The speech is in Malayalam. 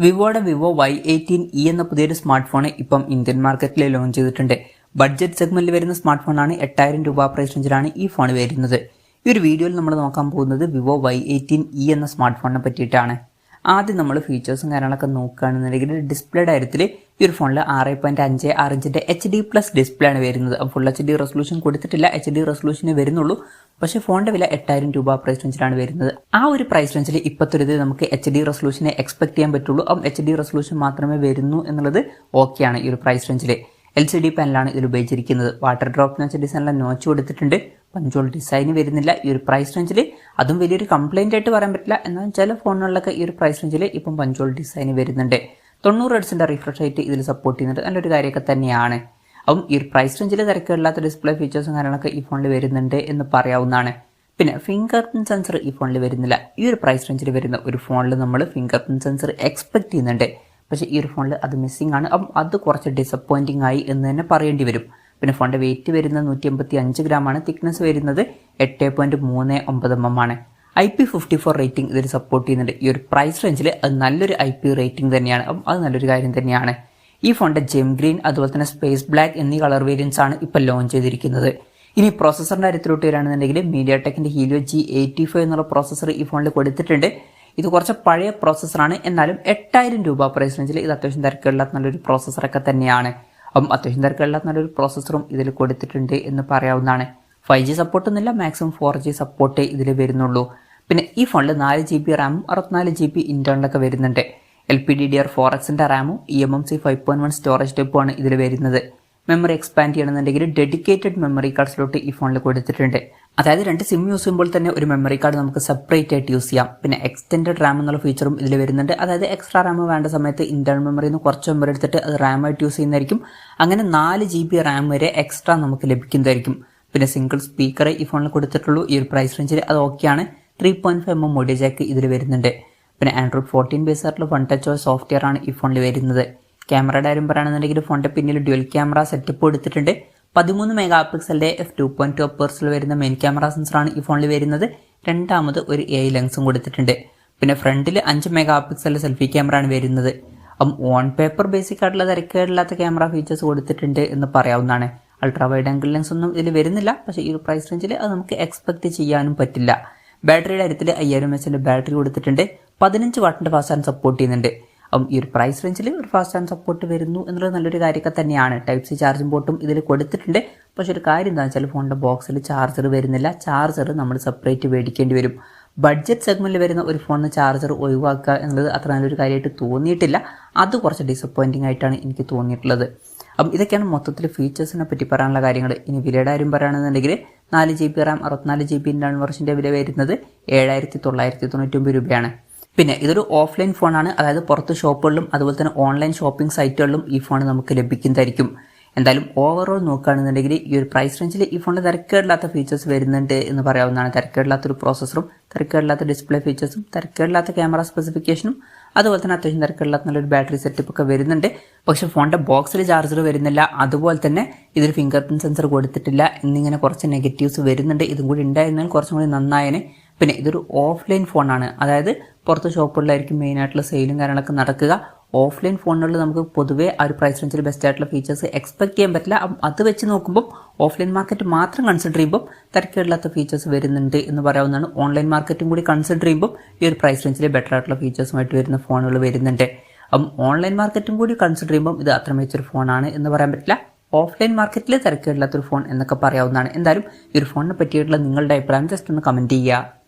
വിവോയുടെ വിവോ Y18e എന്ന പുതിയൊരു സ്മാർട്ട് ഫോൺ ഇപ്പം ഇന്ത്യൻ മാർക്കറ്റിൽ ലോഞ്ച് ചെയ്തിട്ടുണ്ട്. ബഡ്ജറ്റ് സെഗ്മെന്റിൽ വരുന്ന സ്മാർട്ട് ഫോണാണ്. 8000 രൂപ പ്രൈസ് റേഞ്ചിലാണ് ഈ ഫോൺ വരുന്നത്. ഈ ഒരു വീഡിയോയിൽ നമ്മൾ നോക്കാൻ പോകുന്നത് വിവോ Y18e എന്ന സ്മാർട്ട് ഫോണിനെ പറ്റിയിട്ടാണ്. ആദ്യം നമ്മൾ ഫീച്ചേഴ്സും കാര്യങ്ങളൊക്കെ നോക്കുകയാണെന്നുണ്ടെങ്കിൽ ഡിസ്പ്ലേയുടെ കാര്യത്തിൽ ഈ ഒരു ഫോണിൽ 6.56 ഇഞ്ചിന്റെ HD+ ഡിസ്പ്ലേ ആണ് വരുന്നത്. ഫുൾ HD റെസൊല്യൂഷൻ കൊടുത്തിട്ടില്ല, HD റെസൊല്യൂഷനെ വരുന്നുള്ളൂ. പക്ഷേ ഫോണിന്റെ വില 8000 രൂപ പ്രൈസ് റേഞ്ചിലാണ് വരുന്നത്. ആ ഒരു പ്രൈസ് റേഞ്ചിൽ ഇപ്പോഴത്തെ നമുക്ക് HD റെസൊല്യൂഷനെ എക്സ്പെക്ട് ചെയ്യാൻ പറ്റുള്ളൂ. HD റെസൊല്യൂഷൻ മാത്രമേ വരുന്നു എന്നുള്ളത് ഓക്കെയാണ്. ഈ ഒരു പ്രൈസ് റേഞ്ചിൽ LCD പാനലാണ് ഇതിൽ ഉപയോഗിച്ചിരിക്കുന്നത്. വാട്ടർ ഡ്രോപ്പ് നോച്ച് ഡിസൈനിലെ നോച്ച് കൊടുത്തിട്ടുണ്ട്. പഞ്ചോൾ ഡിസൈന് വരുന്നില്ല ഈ ഒരു പ്രൈസ് റേഞ്ചിൽ. അതും വലിയൊരു കംപ്ലൈന്റ് ആയിട്ട് പറയാൻ പറ്റില്ല. എന്നാൽ ചില ഫോണുകളിലൊക്കെ ഈ ഒരു പ്രൈസ് റേഞ്ചിൽ ഇപ്പം പഞ്ചോൾ ഡിസൈന് വരുന്നുണ്ട്. 90 ഹെർട്സിന്റെ റിഫ്രഷ് റേറ്റ് ഇതിൽ സപ്പോർട്ട് ചെയ്യുന്നുണ്ട്. നല്ലൊരു കാര്യമൊക്കെ തന്നെയാണ്. അപ്പം ഈ ഒരു പ്രൈസ് റേഞ്ചിൽ തിരക്കില്ലാത്ത ഡിസ്പ്ലേ ഫീച്ചേഴ്സും കാര്യങ്ങളൊക്കെ ഈ ഫോണിൽ വരുന്നുണ്ട് എന്ന് പറയാവുന്നതാണ്. പിന്നെ ഫിംഗർ പ്രിന്റ് സെൻസർ ഈ ഫോണിൽ വരുന്നില്ല. ഈ ഒരു പ്രൈസ് റേഞ്ചിൽ വരുന്ന ഒരു ഫോണിൽ നമ്മൾ ഫിംഗർ പ്രിന്റ് സെൻസർ എക്സ്പെക്ട് ചെയ്യുന്നുണ്ട്. പക്ഷേ ഈ ഒരു ഫോണിൽ അത് മിസ്സിംഗ് ആണ്. അപ്പം അത് കുറച്ച് ഡിസപ്പോയിന്റിംഗ് ആയി എന്ന് തന്നെ പറയേണ്ടി വരും. പിന്നെ ഫോണിന്റെ വെയിറ്റ് വരുന്നത് 185 ഗ്രാമാണ്. തിക്നെസ് വരുന്നത് 8.39 mm ആണ്. IP54 റേറ്റിംഗ് ഇതിൽ സപ്പോർട്ട് ചെയ്യുന്നുണ്ട്. ഈ ഒരു പ്രൈസ് റേഞ്ചിൽ അത് നല്ലൊരു IP റേറ്റിംഗ് തന്നെയാണ്. അപ്പം അത് നല്ലൊരു കാര്യം തന്നെയാണ്. ഈ ഫോണിന്റെ ജെം ഗ്രീൻ അതുപോലെ തന്നെ സ്പേസ് ബ്ലാക്ക് എന്നീ കളർ വേരിയൻസ് ആണ് ഇപ്പോൾ ലോഞ്ച് ചെയ്തിരിക്കുന്നത്. ഇനി പ്രോസസറിന്റെ കാര്യത്തിലോട്ട് വരികയാണെന്നുണ്ടെങ്കിൽ MediaTekന്റെ Helio G85 എന്നുള്ള പ്രോസസർ ഈ ഫോണിൽ കൊടുത്തിട്ടുണ്ട്. ഇത് കുറച്ച് പഴയ പ്രോസസ്സറാണ്. എന്നാലും 8000 രൂപ പ്രൈസ് റേഞ്ചിൽ ഇത് അത്യാവശ്യം തിരക്കുകളില്ലാത്ത നല്ലൊരു പ്രോസസ്സറൊക്കെ തന്നെയാണ്. അപ്പം അത്യാവശ്യം തിരക്കുകളില്ലാത്ത നല്ലൊരു പ്രോസസ്സറും ഇതിൽ കൊടുത്തിട്ടുണ്ട് എന്ന് പറയാവുന്നതാണ്. 5G സപ്പോർട്ടൊന്നുമില്ല, മാക്സിമം 4G സപ്പോർട്ടേ ഇതിൽ വരുന്നുള്ളൂ. പിന്നെ ഈ ഫോണിൽ 4GB റാമും 64GB ഇന്റേണലൊക്കെ വരുന്നുണ്ട്. LPDDR4Xന്റെ റാമും eMMC 5.1 സ്റ്റോറേജ് ടൈപ്പുമാണ് ഇതിൽ വരുന്നത്. മെമ്മറി എക്സ്പാൻഡ് ചെയ്യണമെന്നുണ്ടെങ്കിൽ ഡെഡിക്കേറ്റഡ് മെമ്മറി കാർഡ് സ്ലോട്ട് ഈ ഫോണിൽ കൊടുത്തിട്ടുണ്ട്. അതായത് 2 സിം യൂസ് ചെയ്യുമ്പോൾ തന്നെ ഒരു മെമ്മറി കാർഡ് നമുക്ക് സെപ്പറേറ്റ് ആയിട്ട് യൂസ് ചെയ്യാം. പിന്നെ എക്സ്റ്റെൻഡഡ് റാം എന്നുള്ള ഫീച്ചറും ഇതിൽ വരുന്നുണ്ട്. അതായത് എക്സ്ട്രാ റാം വേണ്ട സമയത്ത് ഇന്റേണൽ മെമ്മറിയിൽ നിന്ന് കുറച്ച് മെമ്മറി എടുത്തിട്ട് അത് റാം ആയിട്ട് യൂസ് ചെയ്യുന്നതായിരിക്കും. അങ്ങനെ 4GB റാം വരെ എക്സ്ട്രാ നമുക്ക് ലഭിക്കുന്നതായിരിക്കും. പിന്നെ സിംഗിൾ സ്പീക്കർ ഈ ഫോണിൽ കൊടുത്തിട്ടുള്ളൂ. ഈ ഒരു പ്രൈസ് റേഞ്ചിൽ അത് ഓക്കെയാണ്. 3.5mm ഓഡിയോ ജാക്ക് ഇതിൽ വരുന്നുണ്ട്. പിന്നെ Android 14 ബേസ് ആയിട്ടുള്ള വൺ ടച്ച് സോഫ്റ്റ്വെയർ ആണ് ഈ ഫോണിൽ വരുന്നത്. ക്യാമറയുടെ കാര്യം പറയുകയാണെന്നുണ്ടെങ്കിൽ ഫോണിന്റെ പിന്നിൽ ഡ്യുവൽ ക്യാമറ സെറ്റപ്പ് കൊടുത്തിട്ടുണ്ട്. 13 മെഗാപിക്സലിന്റെ f2.2 അപ്പേഴ്സിൽ വരുന്ന മെയിൻ ക്യാമറ സെൻസറാണ് ഈ ഫോണിൽ വരുന്നത്. രണ്ടാമത് ഒരു AI ലെൻസും കൊടുത്തിട്ടുണ്ട്. പിന്നെ ഫ്രണ്ടിൽ 5 മെഗാപിക്സലിന്റെ സെൽഫി ക്യാമറ ആണ് വരുന്നത്. അപ്പം ഓൺ പേപ്പർ ബേസിക് ആയിട്ടുള്ള തിരക്കേടില്ലാത്ത ക്യാമറ ഫീച്ചേഴ്സ് കൊടുത്തിട്ടുണ്ട് എന്ന് പറയാവുന്നതാണ്. അൾട്രാ വൈഡ് ആംഗിൾ ലെൻസ് ഒന്നും ഇതിൽ വരുന്നില്ല. പക്ഷേ ഈ ഒരു പ്രൈസ് റേഞ്ചിൽ അത് നമുക്ക് എക്സ്പെക്ട് ചെയ്യാനും പറ്റില്ല. ബാറ്ററിയുടെ കാര്യത്തിൽ 5000 mAh ബാറ്ററി കൊടുത്തിട്ടുണ്ട്. 15 വാട്ടിന്റെ ഫാസ്റ്റ് ചാർജ് സപ്പോർട്ട് ചെയ്യുന്നുണ്ട്. അപ്പം ഈ ഒരു പ്രൈസ് റേഞ്ചിൽ ഒരു ഫാസ്റ്റ് ചാർജ് സപ്പോർട്ട് വരുന്നു എന്നുള്ളത് നല്ലൊരു കാര്യമൊക്കെ തന്നെയാണ്. Type-C ചാർജിംഗ് പോർട്ടും ഇതിൽ കൊടുത്തിട്ടുണ്ട്. പക്ഷെ ഒരു കാര്യം എന്താണെന്ന് വെച്ചാൽ ഫോണിന്റെ ബോക്സിൽ ചാർജർ വരുന്നില്ല. ചാർജർ നമ്മൾ സെപ്പറേറ്റ് മേടിക്കേണ്ടി വരും. ബഡ്ജറ്റ് സെഗ്മെന്റിൽ വരുന്ന ഒരു ഫോണിന് ചാർജർ ഒഴിവാക്കുക എന്നുള്ളത് അത്ര നല്ലൊരു കാര്യമായിട്ട് തോന്നിയിട്ടില്ല. അത് കുറച്ച് ഡിസപ്പോയിന്റിംഗ് ആയിട്ടാണ് എനിക്ക് തോന്നിയിട്ടുള്ളത്. അപ്പം ഇതൊക്കെയാണ് മൊത്തത്തിൽ ഫീച്ചേഴ്സിനെ പറ്റി പറയാനുള്ള കാര്യങ്ങൾ. ഇനി വിലയുടെ കാര്യം പറയുകയാണെന്നുണ്ടെങ്കിൽ 4GB റാം 64GB ഇന്റേണൽ വെർഷന്റെ വില വരുന്നത് 7999 രൂപയാണ്. പിന്നെ ഇതൊരു ഓഫ്ലൈൻ ഫോണാണ്. അതായത് പുറത്ത് ഷോപ്പുകളിലും അതുപോലെ തന്നെ ഓൺലൈൻ ഷോപ്പിംഗ് സൈറ്റുകളിലും ഈ ഫോൺ നമുക്ക് ലഭിക്കുന്നതായിരിക്കും. എന്തായാലും ഓവറോൾ നോക്കുകയാണെന്നുണ്ടെങ്കിൽ ഈ ഒരു പ്രൈസ് റേഞ്ചിൽ ഈ ഫോണിൽ തിരക്കേടില്ലാത്ത ഫീച്ചേഴ്സ് വരുന്നുണ്ട് എന്ന് പറയാവുന്നതാണ്. തിരക്കേടില്ലാത്തൊരു പ്രോസസ്സറും തിരക്കേടില്ലാത്ത ഡിസ്പ്ലേ ഫീച്ചേഴ്സും തിരക്കേടില്ലാത്ത ക്യാമറ സ്പെസിഫിക്കേഷനും അതുപോലെ തന്നെ അത്യാവശ്യം തിരക്കേടില്ലാത്ത നല്ലൊരു ബാറ്ററി സെറ്റപ്പ് ഒക്കെ വരുന്നുണ്ട്. പക്ഷെ ഫോണിന്റെ ബോക്സിൽ ചാർജർ വരുന്നില്ല. അതുപോലെ തന്നെ ഇതിൽ ഫിംഗർ പ്രിന്റ് സെൻസർ കൊടുത്തിട്ടില്ല എന്നിങ്ങനെ കുറച്ച് നെഗറ്റീവ്സ് വരുന്നുണ്ട്. ഇതും കൂടി ഉണ്ടായിരുന്നാൽ കുറച്ചും കൂടി നന്നായേനെ. പിന്നെ ഇതൊരു ഓഫ്ലൈൻ ഫോണാണ്. അതായത് പുറത്ത് ഷോപ്പുകളിലായിരിക്കും മെയിനായിട്ടുള്ള സെയിലും കാര്യങ്ങളൊക്കെ നടക്കുക. ഓഫ്ലൈൻ ഫോണുകളിൽ നമുക്ക് പൊതുവേ ആ ഒരു പ്രൈസ് റേഞ്ചിൽ ബെസ്റ്റ് ആയിട്ടുള്ള ഫീച്ചേഴ്സ് എക്സ്പെക്ട് ചെയ്യാൻ പറ്റില്ല. അത് വെച്ച് നോക്കുമ്പോൾ ഓഫ്ലൈൻ മാർക്കറ്റ് മാത്രം കൺസിഡർ ചെയ്യുമ്പോൾ തിരക്കേടില്ലാത്ത ഫീച്ചേഴ്സ് വരുന്നുണ്ട് എന്ന് പറയാവുന്നതാണ്. ഓൺലൈൻ മാർക്കറ്റും കൂടി കൺസിഡർ ചെയ്യുമ്പോൾ ഈ ഒരു പ്രൈസ് റേഞ്ചിൽ ബെറ്റർ ആയിട്ടുള്ള ഫീച്ചേഴ്സുമായിട്ട് വരുന്ന ഫോണുകൾ വരുന്നുണ്ട്. അപ്പം ഓൺലൈൻ മാർക്കറ്റും കൂടി കൺസിഡർ ചെയ്യുമ്പോൾ ഇത് അത്ര മികച്ചൊരു ഫോണാണ് എന്ന് പറയാൻ പറ്റില്ല. ഓഫ്ലൈൻ മാർക്കറ്റിൽ തിരക്കേടില്ലാത്തൊരു ഫോൺ എന്നൊക്കെ പറയാവുന്നതാണ്. എന്തായാലും ഈ ഒരു ഫോണിനെ പറ്റിയിട്ടുള്ള നിങ്ങളുടെ അഭിപ്രായം ജസ്റ്റ് ഒന്ന് കമന്റ് ചെയ്യുക.